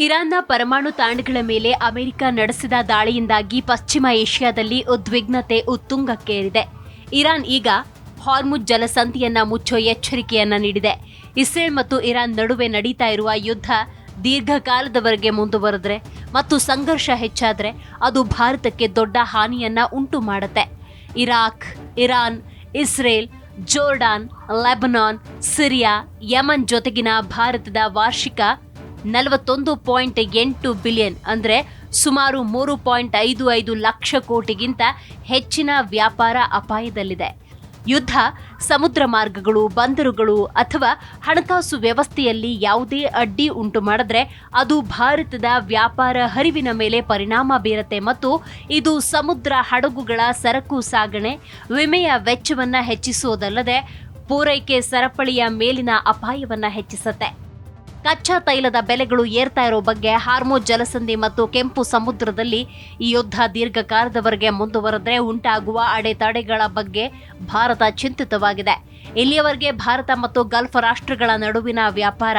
ಇರಾನ್ನ ಪರಮಾಣು ತಾಣಗಳ ಮೇಲೆ ಅಮೆರಿಕ ನಡೆಸಿದ ದಾಳಿಯಿಂದಾಗಿ ಪಶ್ಚಿಮ ಏಷ್ಯಾದಲ್ಲಿ ಉದ್ವಿಗ್ನತೆ ಉತ್ತುಂಗಕ್ಕೇರಿದೆ. ಇರಾನ್ ಈಗ ಹಾರ್ಮುಜ್ ಜಲಸಂಧಿಯನ್ನ ಮುಚ್ಚೋ ಎಚ್ಚರಿಕೆಯನ್ನ ನೀಡಿದೆ. ಇಸ್ರೇಲ್ ಮತ್ತು ಇರಾನ್ ನಡುವೆ ನಡೀತಾ ಇರುವ ಯುದ್ಧ ದೀರ್ಘಕಾಲದವರೆಗೆ ಮುಂದುವರೆದ್ರೆ ಮತ್ತು ಸಂಘರ್ಷ ಹೆಚ್ಚಾದ್ರೆ ಅದು ಭಾರತಕ್ಕೆ ದೊಡ್ಡ ಹಾನಿಯನ್ನ ಉಂಟು ಮಾಡುತ್ತೆ. Iraq, Iran, Israel, Jordan, Lebanon, Syria, Yaman ಜೊತೆಗಿನ ಭಾರತದ ವಾರ್ಷಿಕ 41.8 ಬಿಲಿಯನ್ ಅಂದರೆ ಸುಮಾರು 3.55 ಲಕ್ಷ ಕೋಟಿಗಿಂತ ಹೆಚ್ಚಿನ ವ್ಯಾಪಾರ ಅಪಾಯದಲ್ಲಿದೆ. ಯುದ್ಧ ಸಮುದ್ರ ಮಾರ್ಗಗಳು, ಬಂದರುಗಳು ಅಥವಾ ಹಣಕಾಸು ವ್ಯವಸ್ಥೆಯಲ್ಲಿ ಯಾವುದೇ ಅಡ್ಡಿ ಉಂಟು ಮಾಡಿದ್ರೆ ಅದು ಭಾರತದ ವ್ಯಾಪಾರ ಹರಿವಿನ ಮೇಲೆ ಪರಿಣಾಮ ಬೀರುತ್ತೆ ಮತ್ತು ಇದು ಸಮುದ್ರ ಹಡಗುಗಳ ಸರಕು ಸಾಗಣೆ, ವಿಮೆಯ ವೆಚ್ಚವನ್ನ ಹೆಚ್ಚಿಸುವುದಲ್ಲದೆ ಪೂರೈಕೆ ಸರಪಳಿಯ ಮೇಲಿನ ಅಪಾಯವನ್ನ ಹೆಚ್ಚಿಸುತ್ತೆ. ಕಚ್ಚಾ ತೈಲದ ಬೆಲೆಗಳು ಏರ್ತಾ ಇರೋ ಬಗ್ಗೆ, ಹಾರ್ಮುಜ್ ಜಲಸಂಧಿ ಮತ್ತು ಕೆಂಪು ಸಮುದ್ರದಲ್ಲಿ ಈ ಯುದ್ಧ ದೀರ್ಘಕಾಲದವರೆಗೆ ಮುಂದುವರೆದ್ರೆ ಉಂಟಾಗುವ ಅಡೆತಡೆಗಳ ಬಗ್ಗೆ ಭಾರತ ಚಿಂತಿತವಾಗಿದೆ. ಇಲ್ಲಿಯವರೆಗೆ ಭಾರತ ಮತ್ತು ಗಲ್ಫ್ ರಾಷ್ಟ್ರಗಳ ನಡುವಿನ ವ್ಯಾಪಾರ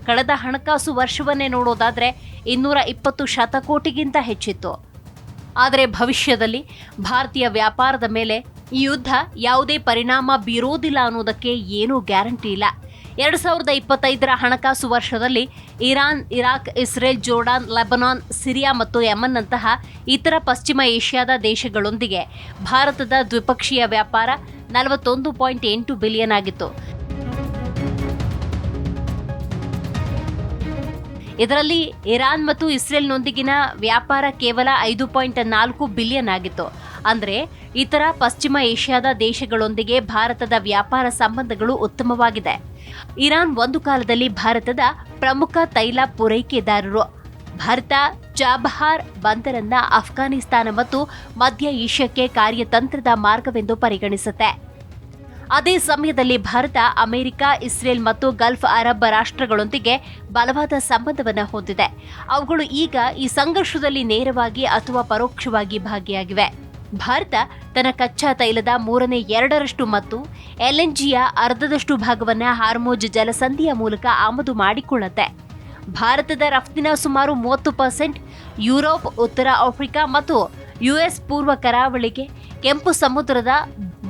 ಕಳೆದ ಹಣಕಾಸು ವರ್ಷವನ್ನೇ ನೋಡೋದಾದ್ರೆ 220 ಶತಕೋಟಿಗಿಂತ ಹೆಚ್ಚಿತ್ತು. ಆದರೆ ಭವಿಷ್ಯದಲ್ಲಿ ಭಾರತೀಯ ವ್ಯಾಪಾರದ ಮೇಲೆ ಈ ಯುದ್ಧ ಯಾವುದೇ ಪರಿಣಾಮ ಬೀರೋದಿಲ್ಲ ಅನ್ನೋದಕ್ಕೆ ಏನೂ ಗ್ಯಾರಂಟಿ ಇಲ್ಲ. 2025ರ ಹಣಕಾಸು ವರ್ಷದಲ್ಲಿ Iran, Iraq, Israel, Jordan, Lebanon, Syria ಮತ್ತು ಯಮನ್ನಂತಹ ಇತರ ಪಶ್ಚಿಮ ಏಷ್ಯಾದ ದೇಶಗಳೊಂದಿಗೆ ಭಾರತದ ದ್ವಿಪಕ್ಷೀಯ ವ್ಯಾಪಾರ 41.8 ಬಿಲಿಯನ್ ಆಗಿತ್ತು. ಇದರಲ್ಲಿ ಇರಾನ್ ಮತ್ತು ಇಸ್ರೇಲ್ನೊಂದಿಗಿನ ವ್ಯಾಪಾರ ಕೇವಲ 5.4 ಬಿಲಿಯನ್ ಆಗಿತ್ತು. ಅಂದರೆ ಇತರ ಪಶ್ಚಿಮ ಏಷ್ಯಾದ ದೇಶಗಳೊಂದಿಗೆ ಭಾರತದ ವ್ಯಾಪಾರ ಸಂಬಂಧಗಳು ಉತ್ತಮವಾಗಿದೆ. ಇರಾನ್ ಒಂದು ಕಾಲದಲ್ಲಿ ಭಾರತದ ಪ್ರಮುಖ ತೈಲ ಪೂರೈಕೆದಾರರು. ಭಾರತ ಚಾಬಹಾರ್ ಬಂದರನ್ನ ಅಫ್ಘಾನಿಸ್ತಾನ ಮತ್ತು ಮಧ್ಯ ಏಷ್ಯಾಕ್ಕೆ ಕಾರ್ಯತಂತ್ರದ ಮಾರ್ಗವೆಂದು ಪರಿಗಣಿಸುತ್ತೆ. ಅದೇ ಸಮಯದಲ್ಲಿ ಭಾರತ ಅಮೆರಿಕ, ಇಸ್ರೇಲ್ ಮತ್ತು ಗಲ್ಫ್ ಅರಬ್ ರಾಷ್ಟ್ರಗಳೊಂದಿಗೆ ಬಲವಾದ ಸಂಬಂಧವನ್ನು ಹೊಂದಿದೆ. ಅವುಗಳು ಈಗ ಈ ಸಂಘರ್ಷದಲ್ಲಿ ನೇರವಾಗಿ ಅಥವಾ ಪರೋಕ್ಷವಾಗಿ ಭಾಗಿಯಾಗಿವೆ. ಭಾರತ ತನ್ನ ಕಚ್ಚಾ ತೈಲದ 2/3 ಮತ್ತು LNGಯ ಅರ್ಧದಷ್ಟು ಭಾಗವನ್ನು ಹಾರ್ಮುಜ್ ಜಲಸಂಧಿಯ ಮೂಲಕ ಆಮದು ಮಾಡಿಕೊಳ್ಳುತ್ತೆ. ಭಾರತದ ರಫ್ತಿನ ಸುಮಾರು 30% ಯುರೋಪ್, ಉತ್ತರ ಆಫ್ರಿಕಾ ಮತ್ತು US ಪೂರ್ವ ಕರಾವಳಿಗೆ ಕೆಂಪು ಸಮುದ್ರದ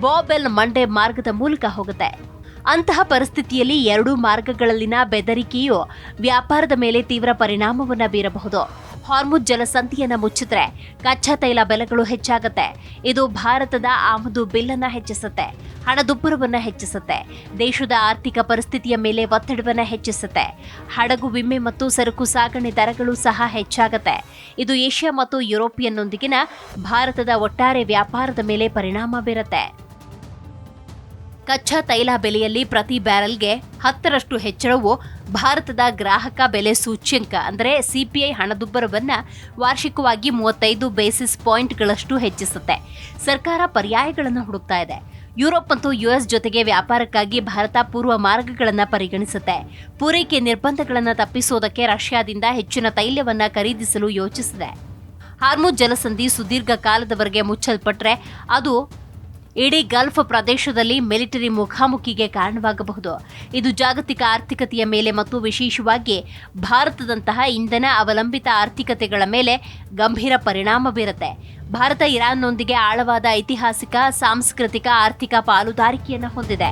ಬಾಬ್ ಎಲ್ ಮಂಡೆ ಮಾರ್ಗದ ಮೂಲಕ ಹೋಗುತ್ತೆ. ಅಂತಹ ಪರಿಸ್ಥಿತಿಯಲ್ಲಿ ಎರಡೂ ಮಾರ್ಗಗಳಲ್ಲಿನ ಬೆದರಿಕೆಯು ವ್ಯಾಪಾರದ ಮೇಲೆ ತೀವ್ರ ಪರಿಣಾಮವನ್ನು ಬೀರಬಹುದು. ಹಾರ್ಮುಜ್ ಜಲಸಂಧಿಯನ್ನು ಮುಚ್ಚಿದ್ರೆ ಕಚ್ಚಾ ತೈಲ ಬೆಲೆಗಳು ಹೆಚ್ಚಾಗುತ್ತೆ. ಇದು ಭಾರತದ ಆಮದು ಬಿಲ್ಲನ್ನು ಹೆಚ್ಚಿಸುತ್ತೆ, ಹಣದುಬ್ಬರವನ್ನು ಹೆಚ್ಚಿಸುತ್ತೆ, ದೇಶದ ಆರ್ಥಿಕ ಪರಿಸ್ಥಿತಿಯ ಮೇಲೆ ಒತ್ತಡವನ್ನು ಹೆಚ್ಚಿಸುತ್ತೆ. ಹಡಗು ವಿಮೆ ಮತ್ತು ಸರಕು ಸಾಗಣೆ ದರಗಳು ಸಹ ಹೆಚ್ಚಾಗುತ್ತೆ. ಇದು ಏಷ್ಯಾ ಮತ್ತು ಯುರೋಪಿಯನ್ನೊಂದಿಗಿನ ಭಾರತದ ಒಟ್ಟಾರೆ ವ್ಯಾಪಾರದ ಮೇಲೆ ಪರಿಣಾಮ ಬೀರುತ್ತೆ. ಕಚ್ಚಾ ತೈಲ ಬೆಲೆಯಲ್ಲಿ ಪ್ರತಿ ಬ್ಯಾರೆಲ್ಗೆ 10ರಷ್ಟು ಹೆಚ್ಚಳವು ಭಾರತದ ಗ್ರಾಹಕ ಬೆಲೆ ಸೂಚ್ಯಂಕ ಅಂದರೆ CPI ಹಣದುಬ್ಬರವನ್ನು ವಾರ್ಷಿಕವಾಗಿ 35 ಬೇಸಿಸ್ ಪಾಯಿಂಟ್ಗಳಷ್ಟು ಹೆಚ್ಚಿಸುತ್ತೆ. ಸರ್ಕಾರ ಪರ್ಯಾಯಗಳನ್ನು ಹುಡುಕ್ತಾ ಇದೆ. ಯುರೋಪ್ ಮತ್ತು US ಜೊತೆಗೆ ವ್ಯಾಪಾರಕ್ಕಾಗಿ ಭಾರತ ಪೂರ್ವ ಮಾರ್ಗಗಳನ್ನು ಪರಿಗಣಿಸುತ್ತೆ. ಪೂರೈಕೆ ನಿರ್ಬಂಧಗಳನ್ನು ತಪ್ಪಿಸೋದಕ್ಕೆ ರಷ್ಯಾದಿಂದ ಹೆಚ್ಚಿನ ತೈಲವನ್ನು ಖರೀದಿಸಲು ಯೋಚಿಸಿದೆ. ಹಾರ್ಮುಜ್ ಜಲಸಂಧಿ ಸುದೀರ್ಘ ಕಾಲದವರೆಗೆ ಮುಚ್ಚಲ್ಪಟ್ರೆ ಅದು ಇಡೀ ಗಲ್ಫ್ ಪ್ರದೇಶದಲ್ಲಿ ಮಿಲಿಟರಿ ಮುಖಾಮುಖಿಗೆ ಕಾರಣವಾಗಬಹುದು. ಇದು ಜಾಗತಿಕ ಆರ್ಥಿಕತೆಯ ಮೇಲೆ ಮತ್ತು ವಿಶೇಷವಾಗಿ ಭಾರತದಂತಹ ಇಂಧನ ಅವಲಂಬಿತ ಆರ್ಥಿಕತೆಗಳ ಮೇಲೆ ಗಂಭೀರ ಪರಿಣಾಮ ಬೀರುತ್ತೆ. ಭಾರತ ಇರಾನ್ನೊಂದಿಗೆ ಆಳವಾದ ಐತಿಹಾಸಿಕ, ಸಾಂಸ್ಕೃತಿಕ, ಆರ್ಥಿಕ ಪಾಲುದಾರಿಕೆಯನ್ನು ಹೊಂದಿದೆ.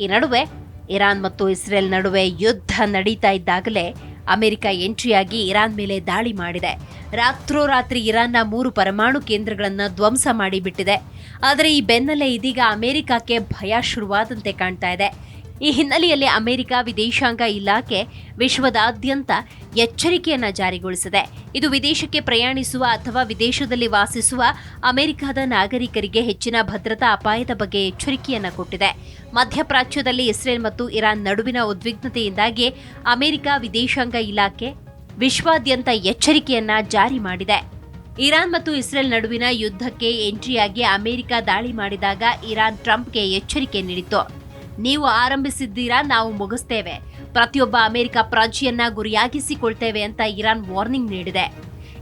ಈ ನಡುವೆ ಇರಾನ್ ಮತ್ತು ಇಸ್ರೇಲ್ ನಡುವೆ ಯುದ್ಧ ನಡೀತಾ ಇದ್ದಾಗಲೇ ಅಮೆರಿಕ ಎಂಟ್ರಿಯಾಗಿ ಇರಾನ್ ಮೇಲೆ ದಾಳಿ ಮಾಡಿದೆ. ರಾತ್ರೋರಾತ್ರಿ ಇರಾನ್ನ 3 ಪರಮಾಣು ಕೇಂದ್ರಗಳನ್ನು ಧ್ವಂಸ ಮಾಡಿಬಿಟ್ಟಿದೆ. ಆದರೆ ಈ ಬೆನ್ನಲ್ಲೇ ಇದೀಗ ಅಮೆರಿಕಕ್ಕೆ ಭಯ ಶುರುವಾದಂತೆ ಕಾಣ್ತಾ ಇದೆ. ಈ ಹಿನ್ನೆಲೆಯಲ್ಲಿ ಅಮೆರಿಕ ವಿದೇಶಾಂಗ ಇಲಾಖೆ ವಿಶ್ವದಾದ್ಯಂತ ಎಚ್ಚರಿಕೆಯನ್ನು ಜಾರಿಗೊಳಿಸಿದೆ. ಇದು ವಿದೇಶಕ್ಕೆ ಪ್ರಯಾಣಿಸುವ ಅಥವಾ ವಿದೇಶದಲ್ಲಿ ವಾಸಿಸುವ ಅಮೆರಿಕದ ನಾಗರಿಕರಿಗೆ ಹೆಚ್ಚಿನ ಭದ್ರತಾ ಅಪಾಯದ ಬಗ್ಗೆ ಎಚ್ಚರಿಕೆಯನ್ನು ಕೊಟ್ಟಿದೆ. ಮಧ್ಯಪ್ರಾಚ್ಯದಲ್ಲಿ ಇಸ್ರೇಲ್ ಮತ್ತು ಇರಾನ್ ನಡುವಿನ ಉದ್ವಿಗ್ನತೆಯಿಂದಾಗಿ ಅಮೆರಿಕ ವಿದೇಶಾಂಗ ಇಲಾಖೆ ವಿಶ್ವಾದ್ಯಂತ ಎಚ್ಚರಿಕೆಯನ್ನ ಜಾರಿ ಮಾಡಿದೆ. ಇರಾನ್ ಮತ್ತು ಇಸ್ರೇಲ್ ನಡುವಿನ ಯುದ್ಧಕ್ಕೆ ಎಂಟ್ರಿಯಾಗಿ ಅಮೆರಿಕ ದಾಳಿ ಮಾಡಿದಾಗ ಇರಾನ್ ಟ್ರಂಪ್ಗೆ ಎಚ್ಚರಿಕೆ ನೀಡಿತ್ತು. ನೀವು ಆರಂಭಿಸಿದ್ದೀರಾ, ನಾವು ಮುಗಿಸ್ತೇವೆ. ಪ್ರತಿಯೊಬ್ಬ ಅಮೆರಿಕ ಪ್ರಜೆಯನ್ನ ಗುರಿಯಾಗಿಸಿಕೊಳ್ತೇವೆ ಅಂತ ಇರಾನ್ ವಾರ್ನಿಂಗ್ ನೀಡಿದೆ.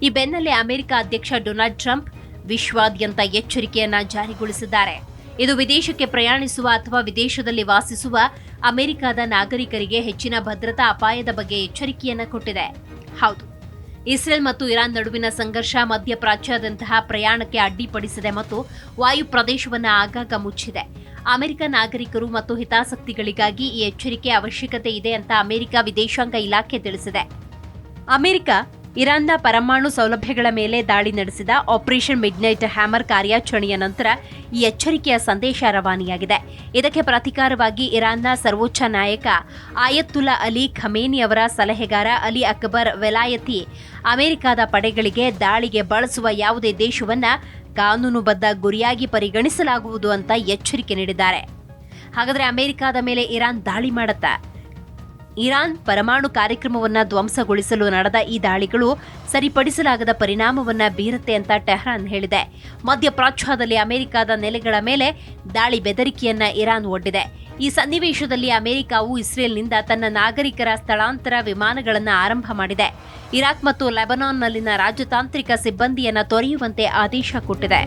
ಈ ಬೆನ್ನಲ್ಲೇ ಅಮೆರಿಕ ಅಧ್ಯಕ್ಷ ಡೊನಾಲ್ಡ್ ಟ್ರಂಪ್ ವಿಶ್ವಾದ್ಯಂತ ಎಚ್ಚರಿಕೆಯನ್ನ ಜಾರಿಗೊಳಿಸಿದ್ದಾರೆ. ಇದು ವಿದೇಶಕ್ಕೆ ಪ್ರಯಾಣಿಸುವ ಅಥವಾ ವಿದೇಶದಲ್ಲಿ ವಾಸಿಸುವ ಅಮೆರಿಕದ ನಾಗರಿಕರಿಗೆ ಹೆಚ್ಚಿನ ಭದ್ರತಾ ಅಪಾಯದ ಬಗ್ಗೆ ಎಚ್ಚರಿಕೆಯನ್ನ ಕೊಟ್ಟಿದೆ. ಹೌದು, ಇಸ್ರೇಲ್ ಮತ್ತು ಇರಾನ್ ನಡುವಿನ ಸಂಘರ್ಷ ಮಧ್ಯಪ್ರಾಚ್ಯದಂತಹ ಪ್ರಯಾಣಕ್ಕೆ ಅಡ್ಡಿಪಡಿಸಿದೆ ಮತ್ತು ವಾಯು ಪ್ರದೇಶವನ್ನು ಆಗಾಗ ಮುಚ್ಚಿದೆ. ಅಮೆರಿಕ ನಾಗರಿಕರು ಮತ್ತು ಹಿತಾಸಕ್ತಿಗಳಿಗಾಗಿ ಈ ಎಚ್ಚರಿಕೆ ಅವಶ್ಯಕತೆ ಇದೆ ಅಂತ ಅಮೆರಿಕ ವಿದೇಶಾಂಗ ಇಲಾಖೆ ತಿಳಿಸಿದೆ. ಅಮೆರಿಕ ಇರಾನ್ನ ಪರಮಾಣು ಸೌಲಭ್ಯಗಳ ಮೇಲೆ ದಾಳಿ ನಡೆಸಿದ ಆಪರೇಷನ್ ಮಿಡ್ನೈಟ್ ಹ್ಯಾಮರ್ ಕಾರ್ಯಾಚರಣೆಯ ನಂತರ ಈ ಎಚ್ಚರಿಕೆಯ ಸಂದೇಶ ರವಾನೆಯಾಗಿದೆ. ಇದಕ್ಕೆ ಪ್ರತಿಕಾರವಾಗಿ ಇರಾನ್ನ ಸರ್ವೋಚ್ಚ ನಾಯಕ ಆಯತ್ತುಲ್ಲಾ ಅಲಿ ಖಮೇನಿ ಅವರ ಸಲಹೆಗಾರ ಅಲಿ ಅಕ್ಬರ್ ವೆಲಾಯತಿ ಅಮೆರಿಕದ ಪಡೆಗಳಿಗೆ ದಾಳಿಗೆ ಬಳಸುವ ಯಾವುದೇ ದೇಶವನ್ನ ಕಾನೂನುಬದ್ಧ ಗುರಿಯಾಗಿ ಪರಿಗಣಿಸಲಾಗುವುದು ಅಂತ ಎಚ್ಚರಿಕೆ ನೀಡಿದ್ದಾರೆ. ಹಾಗಾದರೆ ಅಮೆರಿಕದ ಮೇಲೆ ಇರಾನ್ ದಾಳಿ ಮಾಡುತ್ತಾ? ಇರಾನ್ ಪರಮಾಣು ಕಾರ್ಯಕ್ರಮವನ್ನು ಧ್ವಂಸಗೊಳಿಸಲು ನಡೆದ ಈ ದಾಳಿಗಳು ಸರಿಪಡಿಸಲಾಗದ ಪರಿಣಾಮವನ್ನ ಬೀರುತ್ತೆ ಅಂತ ಟೆಹರಾನ್ ಹೇಳಿದೆ. ಮಧ್ಯಪ್ರಾಚ್ಯದಲ್ಲಿ ಅಮೆರಿಕದ ನೆಲೆಗಳ ಮೇಲೆ ದಾಳಿ ಬೆದರಿಕೆಯನ್ನ ಇರಾನ್ ಒಡ್ಡಿದೆ. ಈ ಸನ್ನಿವೇಶದಲ್ಲಿ ಅಮೆರಿಕವು ಇಸ್ರೇಲ್ನಿಂದ ತನ್ನ ನಾಗರಿಕರ ಸ್ಥಳಾಂತರ ವಿಮಾನಗಳನ್ನು ಆರಂಭ ಮಾಡಿದೆ. ಇರಾಕ್ ಮತ್ತು ಲೆಬನಾನ್ನಲ್ಲಿನ ರಾಜತಾಂತ್ರಿಕ ಸಿಬ್ಬಂದಿಯನ್ನು ತೊರೆಯುವಂತೆ ಆದೇಶ ಕೊಟ್ಟಿದೆ.